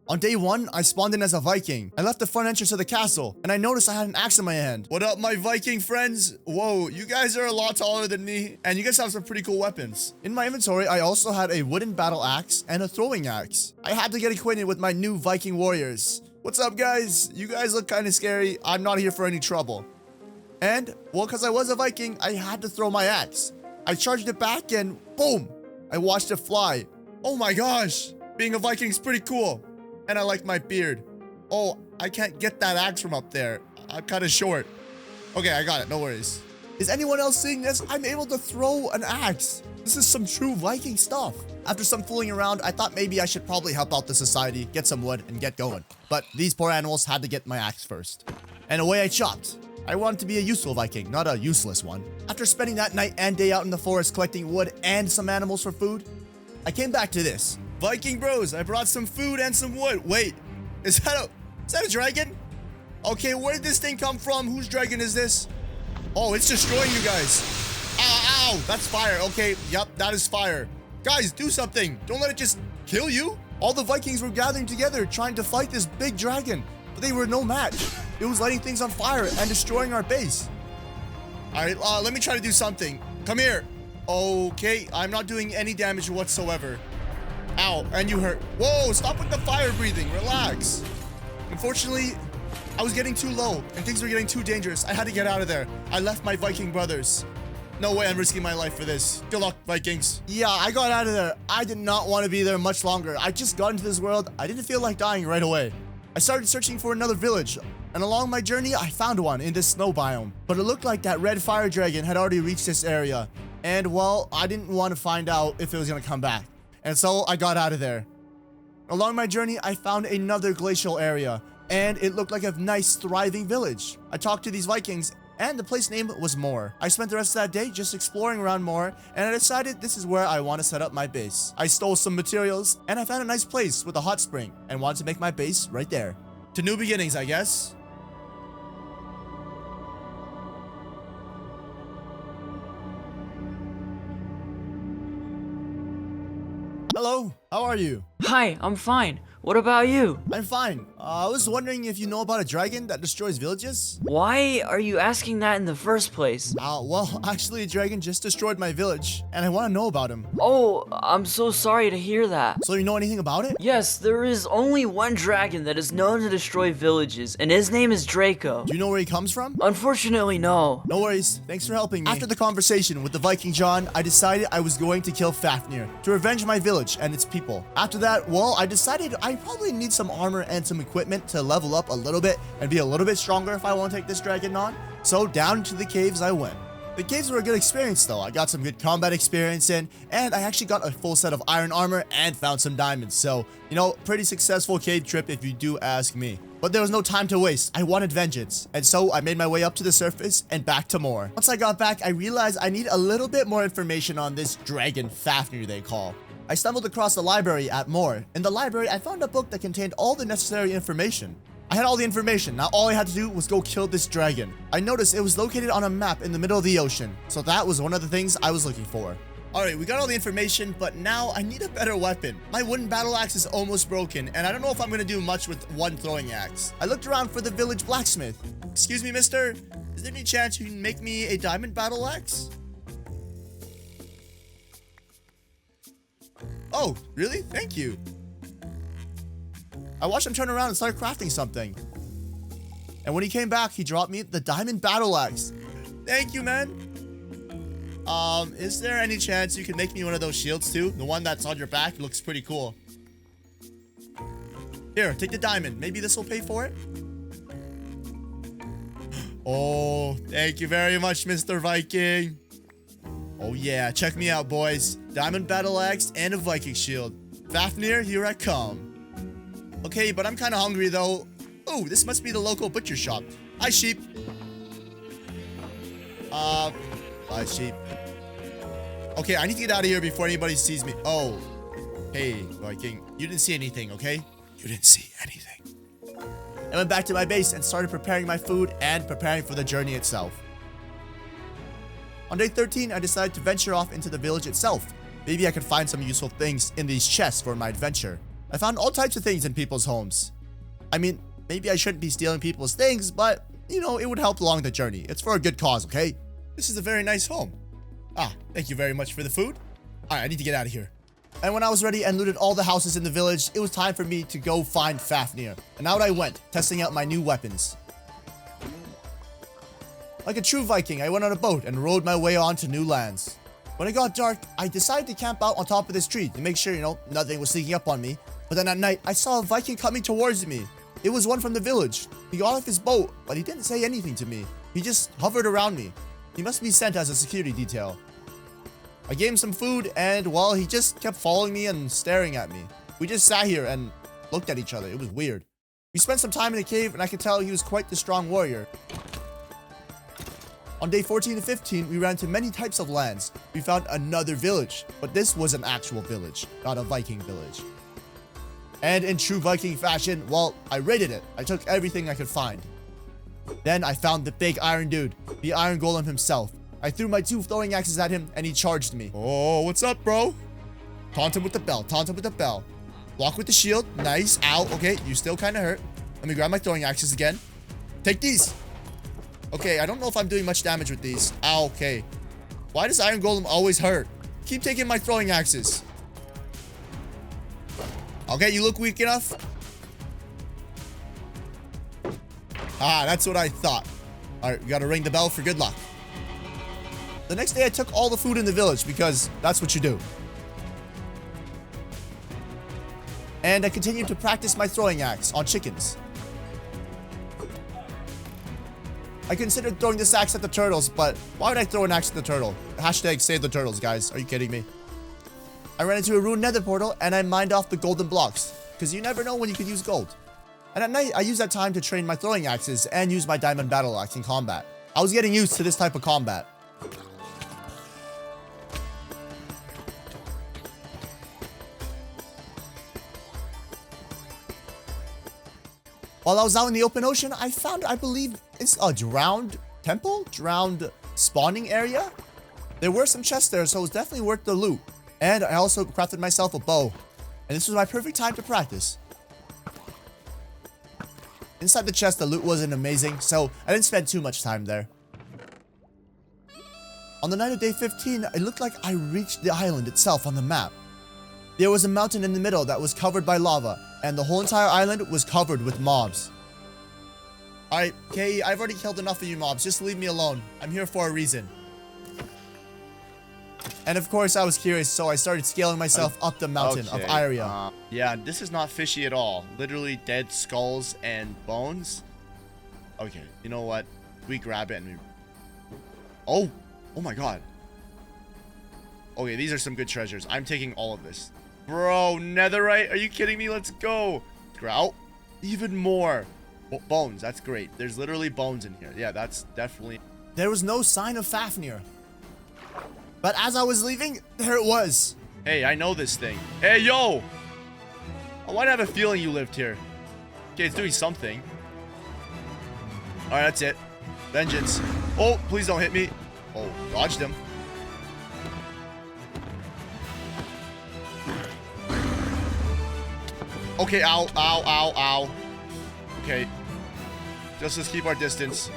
On day 1, I spawned in as a Viking. I left the front entrance of the castle, and I noticed I had an axe in my hand. What up, my Viking friends? Whoa, you guys are a lot taller than me, and you guys have some pretty cool weapons. In my inventory, I also had a wooden battle axe and a throwing axe. I had to get acquainted with my new Viking warriors. What's up, guys? You guys look kind of scary. I'm not here for any trouble. And, well, because I was a Viking, I had to throw my axe. I charged it back and boom! I watched it fly. Oh my gosh! Being a Viking is pretty cool. And I like my beard. Oh, I can't get that axe from up there. I'm kind of short. Okay, I got it. No worries. Is anyone else seeing this? I'm able to throw an axe. This is some true Viking stuff. After some fooling around, I thought maybe I should probably help out the society, get some wood, and get going. But these poor animals had to get my axe first. And away I chopped. I wanted to be a useful Viking, not a useless one. After spending that night and day out in the forest collecting wood and some animals for food, I came back to this. Viking bros, I brought some food and some wood. Wait, is that a dragon? Okay, where did this thing come from? Whose dragon is this? Oh, it's destroying you guys. Ow, ow, that's fire. Okay, yep, that is fire. Guys, do something. Don't let it just kill you. All the Vikings were gathering together trying to fight this big dragon, but they were no match. It was lighting things on fire and destroying our base. All right, let me try to do something. Come here. Okay, I'm not doing any damage whatsoever. Ow, and you hurt. Whoa, stop with the fire breathing. Relax. Unfortunately, I was getting too low and things were getting too dangerous. I had to get out of there. I left my Viking brothers. No way I'm risking my life for this. Good luck, Vikings. Yeah, I got out of there. I did not want to be there much longer. I just got into this world. I didn't feel like dying right away. I started searching for another village, and along my journey, I found one in this snow biome. But it looked like that red fire dragon had already reached this area. And, well, I didn't want to find out if it was going to come back. And so I got out of there. Along my journey, I found another glacial area, and it looked like a nice, thriving village. I talked to these Vikings, and the place name was Moor. I spent the rest of that day just exploring around Moor, and I decided this is where I want to set up my base. I stole some materials, and I found a nice place with a hot spring, and wanted to make my base right there. To new beginnings, I guess. Hello, how are you? Hi, I'm fine. What about you? I'm fine. I was wondering if you know about a dragon that destroys villages? Why are you asking that in the first place? Well, actually a dragon just destroyed my village, and I want to know about him. Oh, I'm so sorry to hear that. So you know anything about it? Yes, there is only one dragon that is known to destroy villages, and his name is Draco. Do you know where he comes from? Unfortunately, no. No worries. Thanks for helping me. After the conversation with the Viking John, I decided I was going to kill Fafnir to revenge my village and its people. After that, well, I decided I probably need some armor and some equipment to level up a little bit and be a little bit stronger if I want to take this dragon on. So down to the caves I went. The caves were a good experience though. I got some good combat experience in, and I actually got a full set of iron armor and found some diamonds. So, you know, pretty successful cave trip if you do ask me. But there was no time to waste. I wanted vengeance. And so I made my way up to the surface and back to Moor. Once I got back, I realized I need a little bit more information on this dragon Fafnir they call. I stumbled across the library at Moor. In the library, I found a book that contained all the necessary information. I had all the information. Now all I had to do was go kill this dragon. I noticed it was located on a map in the middle of the ocean. So that was one of the things I was looking for. Alright, we got all the information, but now I need a better weapon. My wooden battle axe is almost broken, and I don't know if I'm going to do much with one throwing axe. I looked around for the village blacksmith. Excuse me, mister? Is there any chance you can make me a diamond battle axe? Oh, really? Thank you. I watched him turn around and start crafting something. And when he came back, he dropped me the diamond battle axe. Thank you, man. Is there any chance you can make me one of those shields too? The one that's on your back looks pretty cool. Here, take the diamond. Maybe this will pay for it. Oh, thank you very much, Mr. Viking. Oh yeah, check me out, boys. Diamond battle axe and a Viking shield. Fafnir, here I come. Okay, but I'm kind of hungry though. Oh, this must be the local butcher shop. Hi, sheep. Bye, sheep. Okay, I need to get out of here before anybody sees me. Oh, hey, Viking. You didn't see anything, okay? You didn't see anything. I went back to my base and started preparing my food and preparing for the journey itself. On day 13, I decided to venture off into the village itself. Maybe I could find some useful things in these chests for my adventure. I found all types of things in people's homes. I mean, maybe I shouldn't be stealing people's things, but, you know, it would help along the journey. It's for a good cause, okay? This is a very nice home. Ah, thank you very much for the food. Alright, I need to get out of here. And when I was ready and looted all the houses in the village, it was time for me to go find Fafnir. And out I went, testing out my new weapons. Like a true Viking, I went on a boat and rowed my way on to new lands. When it got dark, I decided to camp out on top of this tree to make sure, you know, nothing was sneaking up on me. But then at night, I saw a Viking coming towards me. It was one from the village. He got off his boat, but he didn't say anything to me. He just hovered around me. He must be sent as a security detail. I gave him some food and, well, he just kept following me and staring at me. We just sat here and looked at each other. It was weird. We spent some time in the cave and I could tell he was quite the strong warrior. On day 14 and 15, we ran to many types of lands. We found another village, but this was an actual village, not a Viking village. And in true Viking fashion, well, I raided it. I took everything I could find. Then I found the big iron dude, the iron golem himself. I threw my 2 throwing axes at him and he charged me. Oh, what's up, bro? Taunt him with the bell, taunt him with the bell. Block with the shield, nice, ow, okay, you still kind of hurt. Let me grab my throwing axes again. Take these. Okay, I don't know if I'm doing much damage with these. Ow, okay. Why does iron golem always hurt? Keep taking my throwing axes. Okay, you look weak enough. Ah, that's what I thought. Alright, we gotta ring the bell for good luck. The next day I took all the food in the village because that's what you do. And I continued to practice my throwing axe on chickens. I considered throwing this axe at the turtles, but why would I throw an axe at the turtle? Hashtag save the turtles, guys. Are you kidding me? I ran into a ruined nether portal and I mined off the golden blocks, because you never know when you could use gold. And at night, I used that time to train my throwing axes and use my diamond battle axe in combat. I was getting used to this type of combat. While I was out in the open ocean, I found, I believe, it's a drowned temple? Drowned spawning area? There were some chests there, so it was definitely worth the loot. And I also crafted myself a bow. And this was my perfect time to practice. Inside the chest, the loot wasn't amazing, so I didn't spend too much time there. On the night of day 15, it looked like I reached the island itself on the map. There was a mountain in the middle that was covered by lava, and the whole entire island was covered with mobs. Alright, Kei, I've already killed enough of you mobs, just leave me alone. I'm here for a reason. And of course I was curious, so I started scaling myself up the mountain of Iria. Yeah, this is not fishy at all. Literally dead skulls and bones. Okay, you know what? We grab it and we... Oh my god. Okay, these are some good treasures. I'm taking all of this. Bro, netherite? Are you kidding me? Let's go. Grout. Even more. Bones, that's great. There's literally bones in here. Yeah, that's definitely... There was no sign of Fafnir. But as I was leaving, there it was. Hey, I know this thing. Hey, yo! Why do I have a feeling you lived here? Okay, it's doing something. Alright, that's it. Vengeance. Oh, please don't hit me. Oh, dodged him. Okay, ow, ow, ow, ow. Okay. Just let's keep our distance.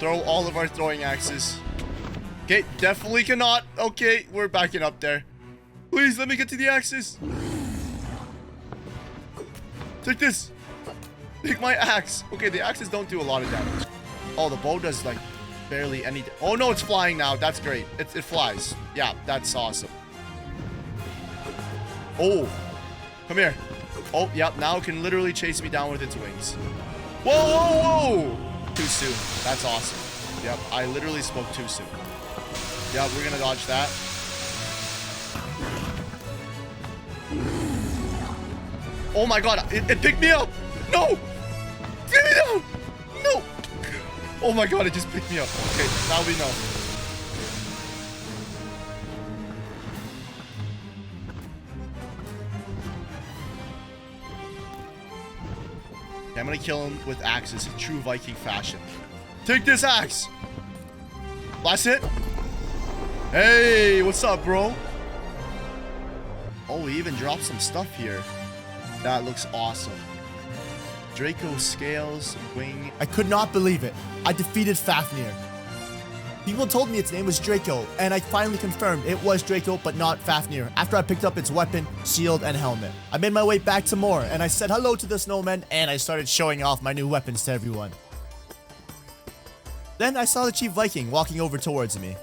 Throw all of our throwing axes. Okay, definitely cannot. Okay, we're backing up there. Please, let me get to the axes. Take this. Take my axe. Okay, the axes don't do a lot of damage. Oh, the bow does, like, barely any... Oh, no, it's flying now. That's great. It flies. Yeah, that's awesome. Oh. Come here. Oh, yeah, now it can literally chase me down with its wings. Whoa, whoa, whoa! Too soon. That's awesome. Yep, I literally spoke too soon. Yeah, we're gonna dodge that. Oh my god, it picked me up! No! Get me down! No! Oh my god, it just picked me up. Okay, now we know. Okay, I'm gonna kill him with axes in true Viking fashion. Take this axe! Blast it! Hey, what's up, bro? Oh, we even dropped some stuff here. That looks awesome. Draco scales, wing. I could not believe it. I defeated Fafnir. People told me its name was Draco, and I finally confirmed it was Draco, but not Fafnir, after I picked up its weapon, shield, and helmet. I made my way back to Moor, and I said hello to the snowmen, and I started showing off my new weapons to everyone. Then I saw the Chief Viking walking over towards me.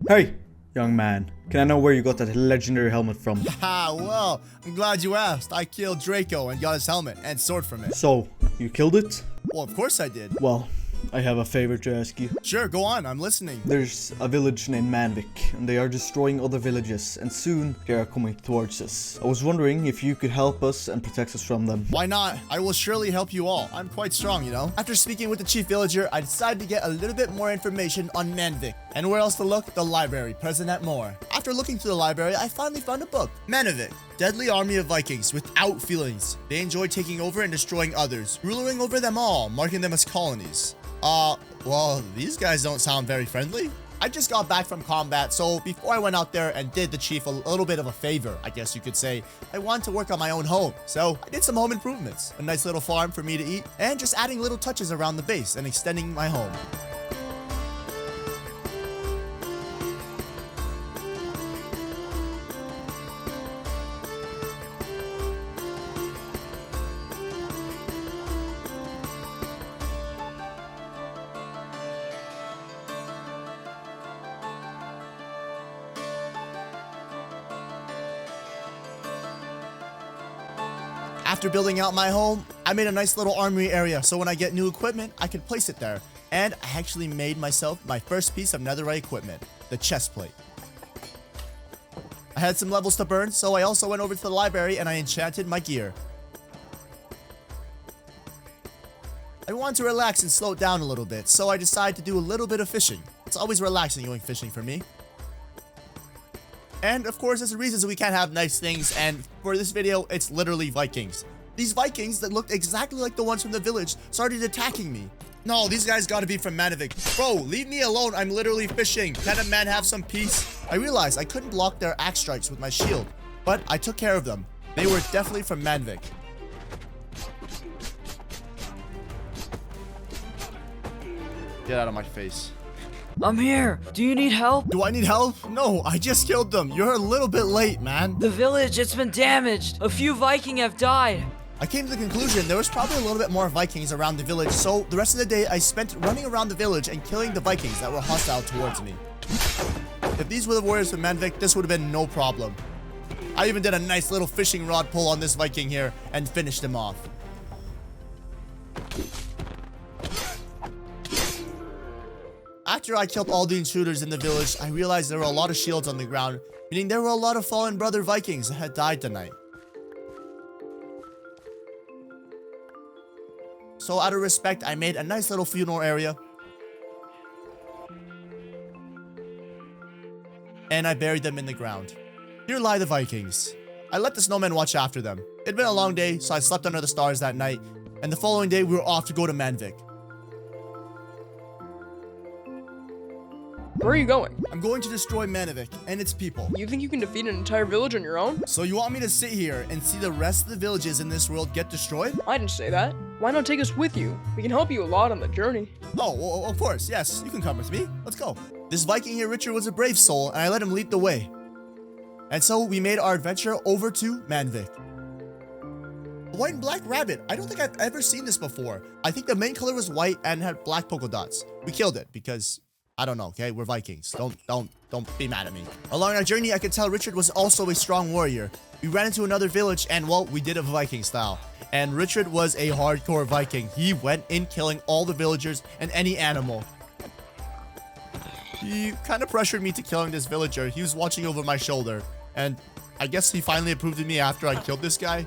Hey, young man. Can I know where you got that legendary helmet from? Ah, well, I'm glad you asked. I killed Draco and got his helmet and sword from it. So, you killed it? Well, of course I did. Well, I have a favor to ask you. Sure, go on. I'm listening. There's a village named Manvik, and they are destroying other villages, and soon they are coming towards us. I was wondering if you could help us and protect us from them. Why not? I will surely help you all. I'm quite strong, you know. After speaking with the chief villager, I decided to get a little bit more information on Manvik. And where else to look? The library, present at Moor. After looking through the library, I finally found a book. Manvik, deadly army of Vikings without feelings. They enjoy taking over and destroying others, ruling over them all, marking them as colonies. Well, these guys don't sound very friendly. I just got back from combat, so before I went out there and did the chief a little bit of a favor, I guess you could say, I wanted to work on my own home. So I did some home improvements, a nice little farm for me to eat, and just adding little touches around the base and extending my home. After building out my home, I made a nice little armory area so when I get new equipment, I can place it there. And I actually made myself my first piece of netherite equipment, the chest plate. I had some levels to burn, so I also went over to the library and I enchanted my gear. I wanted to relax and slow it down a little bit, so I decided to do a little bit of fishing. It's always relaxing going fishing for me. And of course, there's a reason we can't have nice things, and for this video, it's literally Vikings. These Vikings that looked exactly like the ones from the village started attacking me. No, these guys gotta be from Manvik. Bro, leave me alone, I'm literally fishing. Can a man have some peace? I realized I couldn't block their axe strikes with my shield, but I took care of them. They were definitely from Manvik. Get out of my face. I'm here. Do you need help? Do I need help? No, I just killed them. You're a little bit late, man. The village, it's been damaged. A few Viking have died. I came to the conclusion there was probably a little bit more Vikings around the village, so the rest of the day I spent running around the village and killing the Vikings that were hostile towards me. If these were the warriors from Manvik, this would have been no problem. I even did a nice little fishing rod pull on this Viking here and finished him off. After I killed all the intruders in the village, I realized there were a lot of shields on the ground, meaning there were a lot of fallen brother Vikings that had died tonight. So out of respect, I made a nice little funeral area. And I buried them in the ground. Here lie the Vikings. I let the snowmen watch after them. It'd been a long day, so I slept under the stars that night, and the following day we were off to go to Manvik. Where are you going? I'm going to destroy Manvik and its people. You think you can defeat an entire village on your own? So you want me to sit here and see the rest of the villages in this world get destroyed? I didn't say that. Why not take us with you? We can help you a lot on the journey. Oh, well, of course, yes, you can come with me. Let's go. This Viking here, Richard, was a brave soul, and I let him lead the way. And so we made our adventure over to Manvik. A white and black rabbit. I don't think I've ever seen this before. I think the main color was white and had black polka dots. We killed it because I don't know, okay? We're Vikings. Don't be mad at me. Along our journey, I could tell Richard was also a strong warrior. We ran into another village and, well, we did it Viking style. And Richard was a hardcore Viking. He went in killing all the villagers and any animal. He kind of pressured me to killing this villager. He was watching over my shoulder. And I guess he finally approved of me after I killed this guy.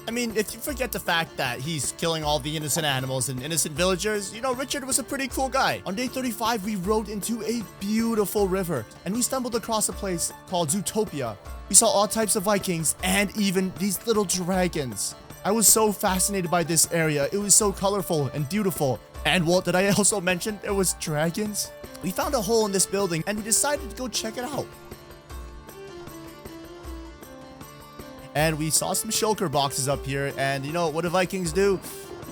I mean, if you forget the fact that he's killing all the innocent animals and innocent villagers, you know, Richard was a pretty cool guy. On day 35, we rode into a beautiful river, and we stumbled across a place called Zootopia. We saw all types of Vikings and even these little dragons. I was so fascinated by this area. It was so colorful and beautiful. And well, did I also mention there was dragons? We found a hole in this building, and we decided to go check it out. and we saw some shulker boxes up here. And you know what do Vikings do?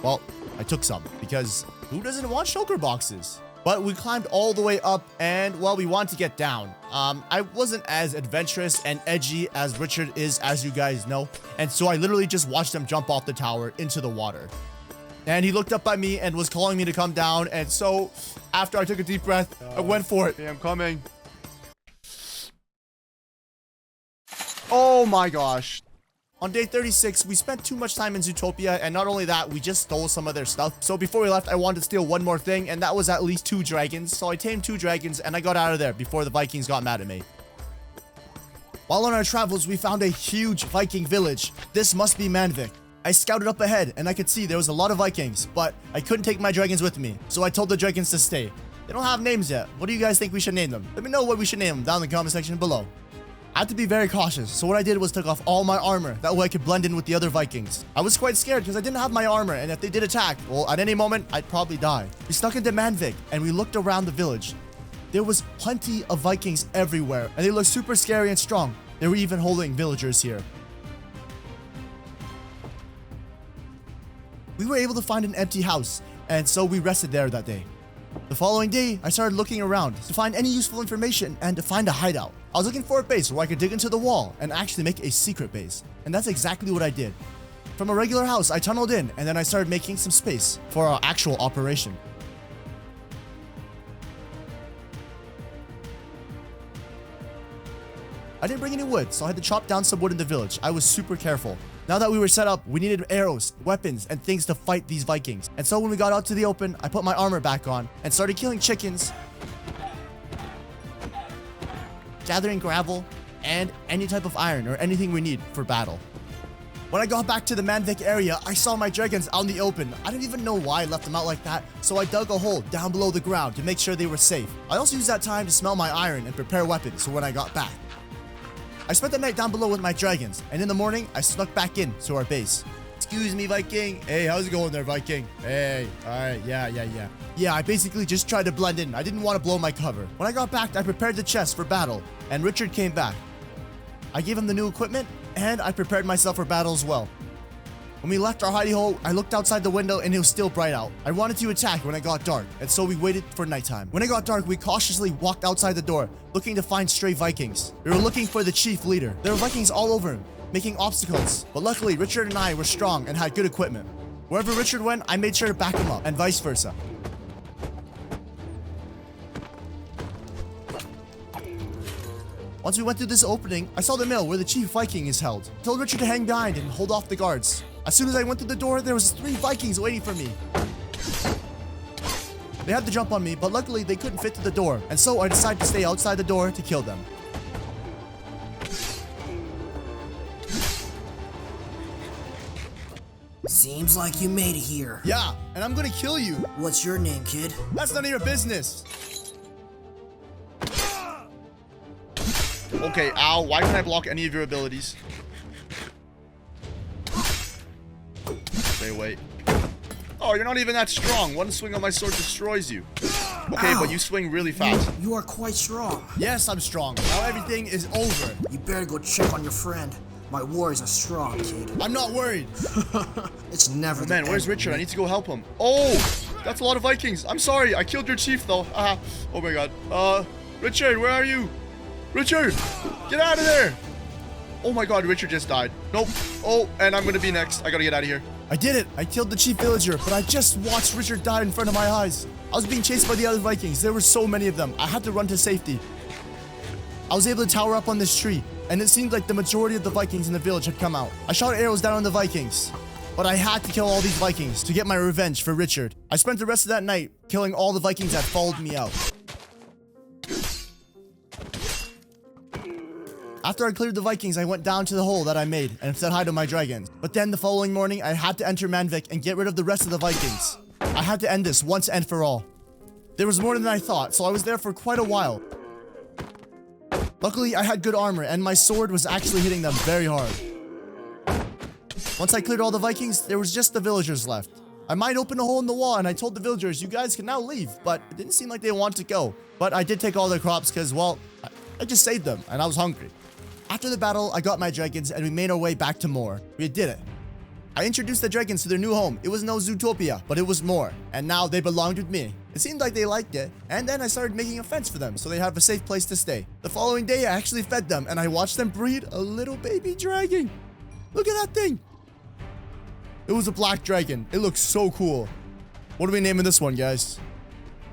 Well, I took some because who doesn't want shulker boxes? But we climbed all the way up and, well, we wanted to get down. I wasn't as adventurous and edgy as Richard is, as you guys know. And so I literally just watched him jump off the tower into the water. And he looked up at me and was calling me to come down. And so after I took a deep breath, I went for it. Hey, I'm coming. Oh my gosh. On day 36, we spent too much time in Zootopia, and not only that, we just stole some of their stuff. So before we left, I wanted to steal one more thing, and that was at least 2 dragons. So I tamed 2 dragons, and I got out of there before the Vikings got mad at me. While on our travels, we found a huge Viking village. This must be Manvik. I scouted up ahead, and I could see there was a lot of Vikings, but I couldn't take my dragons with me. So I told the dragons to stay. They don't have names yet. What do you guys think we should name them? Let me know what we should name them down in the comment section below. I had to be very cautious, so what I did was took off all my armor. That way I could blend in with the other Vikings. I was quite scared because I didn't have my armor, and if they did attack, well, at any moment, I'd probably die. We snuck into Manvik, and we looked around the village. There was plenty of Vikings everywhere, and they looked super scary and strong. They were even holding villagers here. We were able to find an empty house, and so we rested there that day. The following day, I started looking around to find any useful information and to find a hideout. I was looking for a base where I could dig into the wall and actually make a secret base. And that's exactly what I did. From a regular house, I tunneled in and then I started making some space for our actual operation. I didn't bring any wood, so I had to chop down some wood in the village. I was super careful. Now that we were set up, we needed arrows, weapons, and things to fight these Vikings. And so when we got out to the open, I put my armor back on and started killing chickens, gathering gravel, and any type of iron or anything we need for battle. When I got back to the Manvik area, I saw my dragons out in the open. I didn't even know why I left them out like that, so I dug a hole down below the ground to make sure they were safe. I also used that time to smell my iron and prepare weapons for when I got back. I spent the night down below with my dragons, and in the morning, I snuck back in to our base. Excuse me, Viking. Hey, how's it going there, Viking? Hey, alright, yeah. Yeah, I basically just tried to blend in. I didn't want to blow my cover. When I got back, I prepared the chest for battle, and Richard came back. I gave him the new equipment, and I prepared myself for battle as well. When we left our hidey hole, I looked outside the window and it was still bright out. I wanted to attack when it got dark, and so we waited for nighttime. When it got dark, we cautiously walked outside the door, looking to find stray Vikings. We were looking for the chief leader. There were Vikings all over him, making obstacles. But luckily, Richard and I were strong and had good equipment. Wherever Richard went, I made sure to back him up, and vice versa. Once we went through this opening, I saw the mill where the chief Viking is held. I told Richard to hang behind and hold off the guards. As soon as I went through the door, there was 3 Vikings waiting for me. They had to jump on me, but luckily they couldn't fit through the door, and so I decided to stay outside the door to kill them. Seems like you made it here. Yeah, and I'm gonna kill you. What's your name, kid? That's none of your business. Okay, ow. Why can't I block any of your abilities? Okay, wait. Oh, you're not even that strong. One swing on my sword destroys you. Okay, Ow. but you swing really fast. You are quite strong. Yes, I'm strong. Now everything is over. You better go check on your friend. My warriors are strong, kid. I'm not worried. It's never the Man, where's end. Richard? I need to go help him. Oh, that's a lot of Vikings. I'm sorry. I killed your chief, though. Oh, my God. Richard, where are you? Richard, get out of there. Oh, my God. Richard just died. Nope. Oh, and I'm going to be next. I got to get out of here. I did it. I killed the chief villager, but I just watched Richard die in front of my eyes. I was being chased by the other Vikings. There were so many of them. I had to run to safety. I was able to tower up on this tree, and it seemed like the majority of the Vikings in the village had come out. I shot arrows down on the Vikings, but I had to kill all these Vikings to get my revenge for Richard. I spent the rest of that night killing all the Vikings that followed me out. After I cleared the Vikings, I went down to the hole that I made and said hi to my dragons. But then the following morning, I had to enter Manvik and get rid of the rest of the Vikings. I had to end this once and for all. There was more than I thought, so I was there for quite a while. Luckily, I had good armor and my sword was actually hitting them very hard. Once I cleared all the Vikings, there was just the villagers left. I might open a hole in the wall and I told the villagers, you guys can now leave, but it didn't seem like they wanted to go. But I did take all their crops because, well, I just saved them and I was hungry. After the battle, I got my dragons and we made our way back to Moor. We did it. I introduced the dragons to their new home. It was no Zootopia, but it was Moor. And now they belonged with me. It seemed like they liked it. And then I started making a fence for them so they have a safe place to stay. The following day, I actually fed them and I watched them breed a little baby dragon. Look at that thing. It was a black dragon. It looks so cool. What are we naming this one, guys?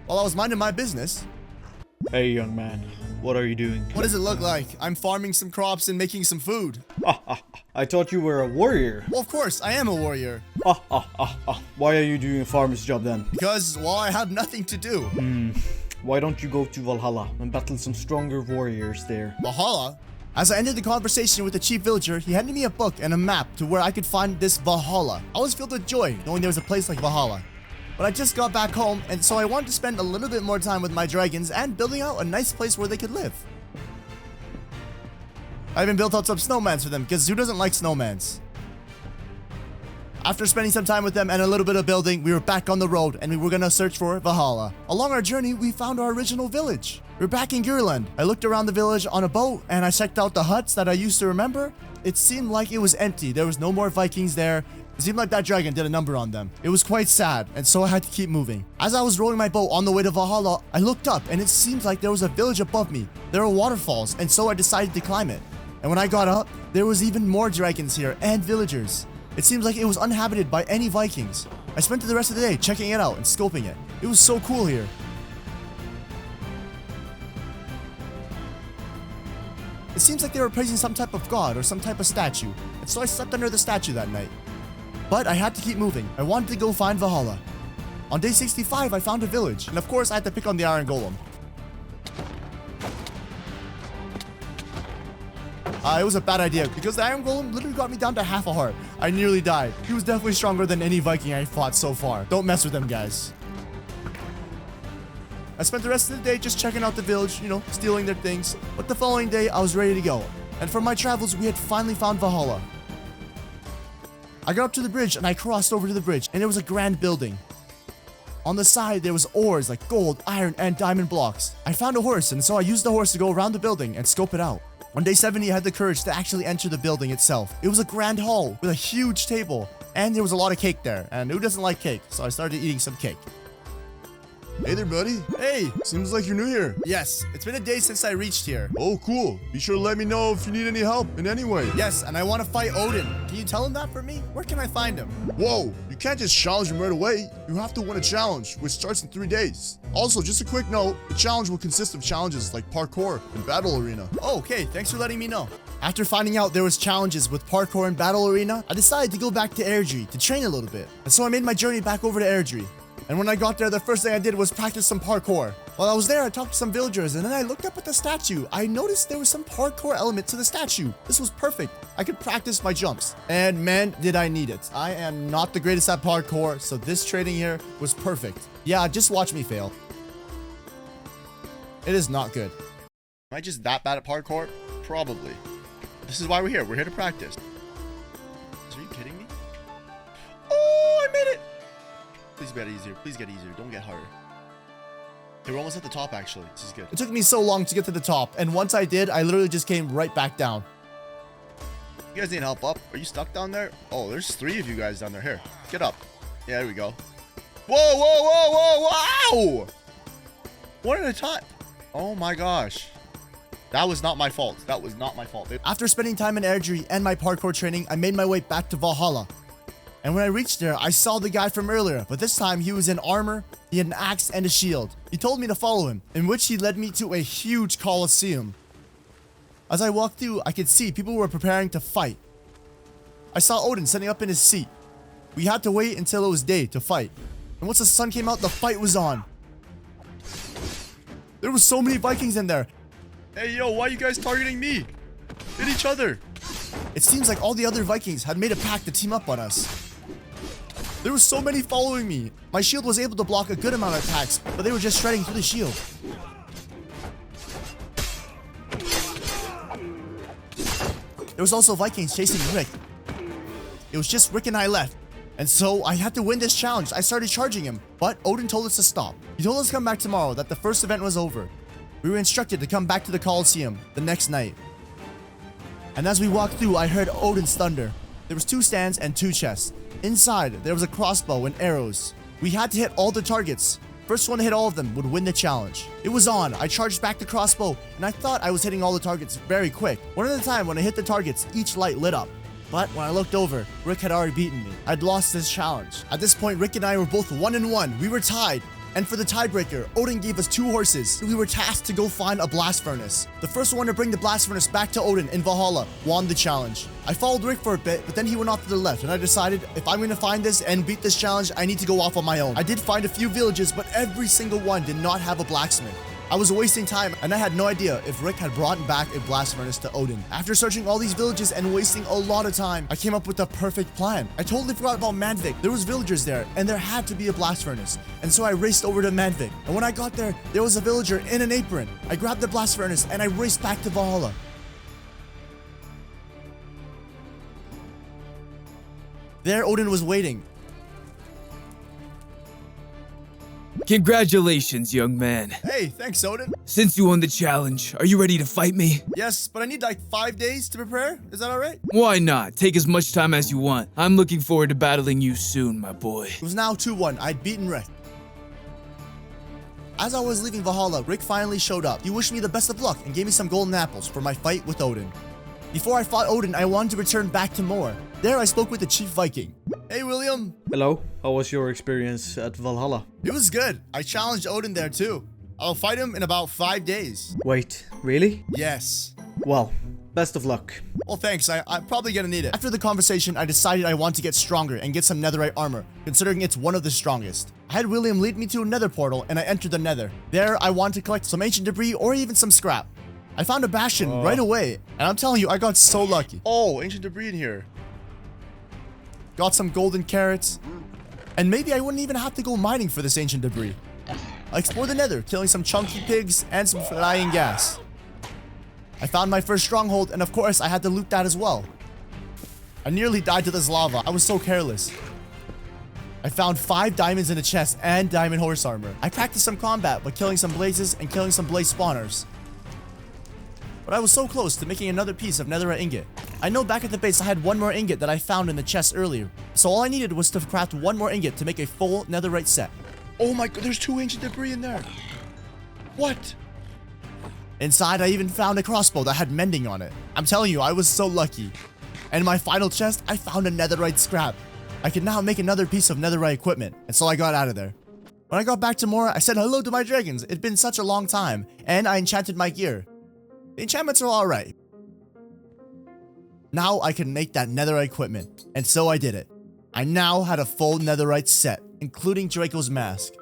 While I was minding my business. Hey, young man. What are you doing? What does it look like? I'm farming some crops and making some food. I thought you were a warrior. Well, of course, I am a warrior. Why are you doing a farmer's job then? Because, well, I have nothing to do. Why don't you go to Valhalla and battle some stronger warriors there? Valhalla? As I ended the conversation with the chief villager, he handed me a book and a map to where I could find this Valhalla. I was filled with joy knowing there was a place like Valhalla. But I just got back home, and so I wanted to spend a little bit more time with my dragons and building out a nice place where they could live. I even built out some snowmans for them, because Zoo doesn't like snowmans. After spending some time with them and a little bit of building, we were back on the road, and we were gonna search for Valhalla. Along our journey, we found our original village. We're back in Gearland. I looked around the village on a boat, and I checked out the huts that I used to remember. It seemed like it was empty. There was no more Vikings there. It seemed like that dragon did a number on them. It was quite sad, and so I had to keep moving. As I was rowing my boat on the way to Valhalla, I looked up, and it seemed like there was a village above me. There were waterfalls, and so I decided to climb it. And when I got up, there was even more dragons here, and villagers. It seems like it was uninhabited by any Vikings. I spent the rest of the day checking it out and scoping it. It was so cool here. It seems like they were praising some type of god or some type of statue, and so I slept under the statue that night. But I had to keep moving. I wanted to go find Valhalla. On day 65, I found a village, and of course I had to pick on the Iron Golem. It was a bad idea, because the Iron Golem literally got me down to half a heart. I nearly died. He was definitely stronger than any Viking I fought so far. Don't mess with him, guys. I spent the rest of the day just checking out the village, you know, stealing their things. But the following day, I was ready to go. And for my travels, we had finally found Valhalla. I got up to the bridge and I crossed over to the bridge, and it was a grand building. On the side, there was ores like gold, iron, and diamond blocks. I found a horse, and so I used the horse to go around the building and scope it out. On day 70, I had the courage to actually enter the building itself. It was a grand hall with a huge table, and there was a lot of cake there. And who doesn't like cake? So I started eating some cake. Hey there, buddy. Hey, Seems like you're new here. yes, it's been a day since I reached here. Oh, cool. Be sure to let me know if you need any help in any way. Yes, and I want to fight Odin. Can you tell him that for me? Where can I find him? Whoa, you can't just challenge him right away. You have to win a challenge, which starts in 3 days. Also, just a quick note, the challenge will consist of challenges like parkour and battle arena. Oh, okay, thanks for letting me know. After finding out there was challenges with parkour and battle arena, I decided to go back to Airdrie to train a little bit. And so I made my journey back over to Airdrie. And when I got there, the first thing I did was practice some parkour. While I was there, I talked to some villagers, and then I looked up at the statue. I noticed there was some parkour element to the statue. This was perfect. I could practice my jumps. And man, did I need it. I am not the greatest at parkour, so this training here was perfect. Yeah, just watch me fail. It is not good. Am I just that bad at parkour? Probably. This is why we're here. We're here to practice. Are you kidding me? Oh, I made it! Please get easier. Please get easier. Don't get harder. Okay, we're almost at the top, actually. This is good. It took me so long to get to the top, and once I did, I literally just came right back down. You guys need help up? Are you stuck down there? Oh, there's 3 of you guys down there. Here, get up. Yeah, there we go. Whoa, whoa, whoa, whoa, wow! One at a time. Oh my gosh. That was not my fault. That was not my fault. After spending time in Airdrie and my parkour training, I made my way back to Valhalla. And when I reached there, I saw the guy from earlier, but this time he was in armor, he had an axe and a shield. He told me to follow him, in which he led me to a huge coliseum. As I walked through, I could see people were preparing to fight. I saw Odin sitting up in his seat. We had to wait until it was day to fight. And once the sun came out, the fight was on. There were so many Vikings in there. Hey, yo, why are you guys targeting me? Hit each other. It seems like all the other Vikings had made a pact to team up on us. There were so many following me. My shield was able to block a good amount of attacks, but they were just shredding through the shield. There was also Vikings chasing Rick. It was just Rick and I left. And so I had to win this challenge. I started charging him, but Odin told us to stop. He told us to come back tomorrow, that the first event was over. We were instructed to come back to the Coliseum the next night. And as we walked through, I heard Odin's thunder. There was 2 stands and 2 chests. Inside, there was a crossbow and arrows. We had to hit all the targets. First one to hit all of them would win the challenge. It was on. I charged back the crossbow, and I thought I was hitting all the targets very quick. One at a time, when I hit the targets, each light lit up. But when I looked over, Rick had already beaten me. I'd lost this challenge. At this point, Rick and I were both 1-1. We were tied. And for the tiebreaker, Odin gave us 2 horses. We were tasked to go find a blast furnace. The first one to bring the blast furnace back to Odin in Valhalla won the challenge. I followed Rick for a bit, but then he went off to the left, and I decided if I'm gonna find this and beat this challenge, I need to go off on my own. I did find a few villages, but every single one did not have a blacksmith. I was wasting time, and I had no idea if Rick had brought back a blast furnace to Odin. After searching all these villages and wasting a lot of time, I came up with the perfect plan. I totally forgot about Manvik. There was villagers there, and there had to be a blast furnace. And so I raced over to Manvik. And when I got there, there was a villager in an apron. I grabbed the blast furnace, and I raced back to Valhalla. There, Odin was waiting. Congratulations, young man. Hey, thanks, Odin. Since you won the challenge, are you ready to fight me? Yes, but I need like 5 days to prepare. Is that all right? Why not? Take as much time as you want. I'm looking forward to battling you soon, my boy. It was now 2-1. I'd beaten Rick. As I was leaving Valhalla, Rick finally showed up. He wished me the best of luck and gave me some golden apples for my fight with Odin. Before I fought Odin, I wanted to return back to Moor. There, I spoke with the Chief Viking. Hey, William. Hello, how was your experience at Valhalla? It was good. I challenged Odin there too. I'll fight him in about 5 days. Wait, really? Yes. Well, best of luck. Well, thanks. I'm probably gonna need it. After the conversation, I decided I want to get stronger and get some netherite armor, considering it's one of the strongest. I had William lead me to a nether portal, and I entered the nether. There, I wanted to collect some ancient debris or even some scrap. I found a bastion right away, and I'm telling you, I got so lucky. Oh, ancient debris in here. Got some golden carrots, and maybe I wouldn't even have to go mining for this ancient debris. I explored the nether, killing some chunky pigs and some flying gas. I found my first stronghold, and of course, I had to loot that as well. I nearly died to this lava. I was so careless. I found 5 diamonds in a chest and diamond horse armor. I practiced some combat by killing some blazes and killing some blaze spawners. But I was so close to making another piece of netherite ingot. I know back at the base I had 1 more ingot that I found in the chest earlier. So all I needed was to craft 1 more ingot to make a full netherite set. Oh my god, there's 2 ancient debris in there. What? Inside, I even found a crossbow that had mending on it. I'm telling you, I was so lucky. And in my final chest, I found a netherite scrap. I could now make another piece of netherite equipment, and so I got out of there. When I got back to Moor, I said hello to my dragons. It'd been such a long time, and I enchanted my gear. The enchantments are alright. Now I can make that netherite equipment, and so I did it. I now had a full netherite set, including Draco's mask.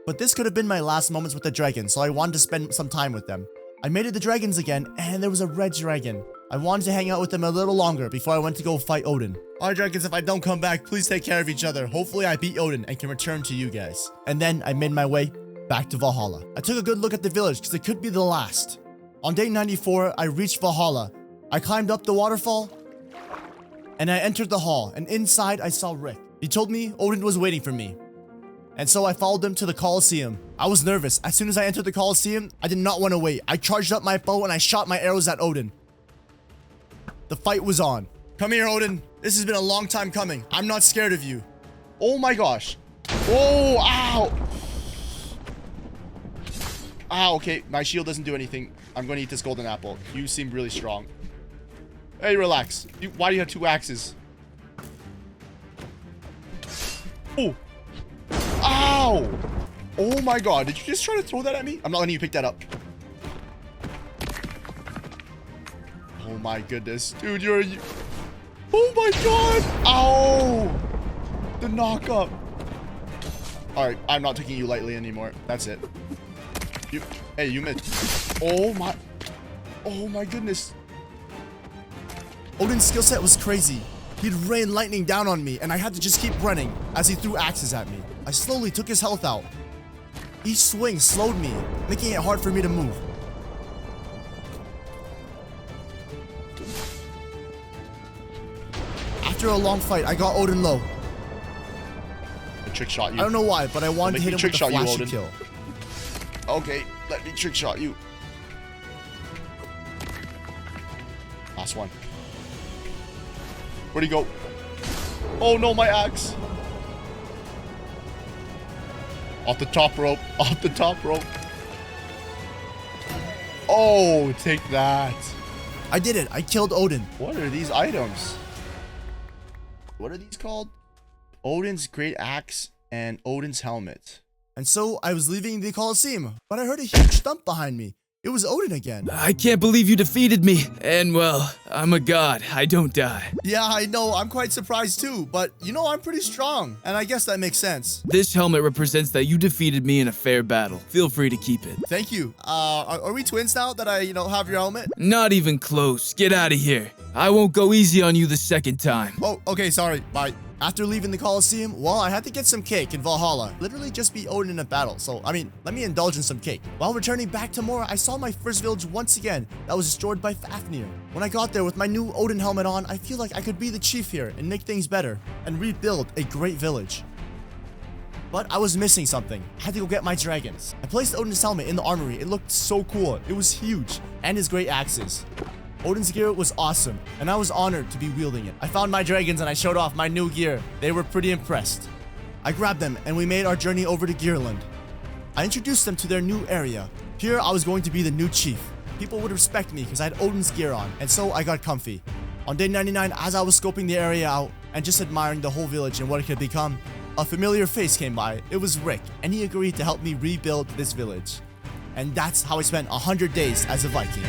But this could have been my last moments with the dragons, so I wanted to spend some time with them. I mated the dragons again, and there was a red dragon. I wanted to hang out with them a little longer before I went to go fight Odin. Alright dragons, if I don't come back, please take care of each other. Hopefully I beat Odin and can return to you guys. And then I made my way back to Valhalla. I took a good look at the village because it could be the last. On day 94, I reached Valhalla. I climbed up the waterfall, and I entered the hall, and inside I saw Rick. He told me Odin was waiting for me. And so I followed him to the Colosseum. I was nervous. As soon as I entered the Colosseum, I did not want to wait. I charged up my bow and I shot my arrows at Odin. The fight was on. Come here, Odin. This has been a long time coming. I'm not scared of you. Oh my gosh. Oh, ow. Ow, okay. My shield doesn't do anything. I'm going to eat this golden apple. You seem really strong. Hey, relax. Why do you have 2 axes? Oh. Ow. Oh my god. Did you just try to throw that at me? I'm not letting you pick that up. Oh my goodness. Dude, you're... Oh my god. Ow. The knock up. Alright, I'm not taking you lightly anymore. That's it. Hey, you missed. Oh my goodness. Odin's skill set was crazy. He'd rain lightning down on me, and I had to just keep running as he threw axes at me. I slowly took his health out. Each swing slowed me, making it hard for me to move. After a long fight, I got Odin low. I trick shot you. I don't know why, but I wanted to hit him with a flashy kill. Okay, let me trick shot you. Last one. Where'd he go? Oh no, my axe. Off the top rope. Off the top rope. Oh, take that. I did it. I killed Odin. What are these items? What are these called? Odin's great axe and Odin's helmet. And so I was leaving the Colosseum, but I heard a huge thump behind me. It was Odin again. I can't believe you defeated me. And well, I'm a god. I don't die. Yeah, I know. I'm quite surprised too, but you know, I'm pretty strong. And I guess that makes sense. This helmet represents that you defeated me in a fair battle. Feel free to keep it. Thank you. Are we twins now that I, have your helmet? Not even close. Get out of here. I won't go easy on you the second time. Oh, okay, sorry. Bye. After leaving the Colosseum, well, I had to get some cake in Valhalla. Literally just beat Odin in a battle, so, let me indulge in some cake. While returning back to Mora, I saw my first village once again that was destroyed by Fafnir. When I got there with my new Odin helmet on, I feel like I could be the chief here and make things better and rebuild a great village. But I was missing something. I had to go get my dragons. I placed Odin's helmet in the armory. It looked so cool. It was huge, and his great axes. Odin's gear was awesome, and I was honored to be wielding it. I found my dragons and I showed off my new gear. They were pretty impressed. I grabbed them and we made our journey over to Gearland. I introduced them to their new area. Here I was going to be the new chief. People would respect me because I had Odin's gear on, and so I got comfy. On day 99, as I was scoping the area out and just admiring the whole village and what it could become, a familiar face came by. It was Rick, and he agreed to help me rebuild this village. And that's how I spent 100 days as a Viking.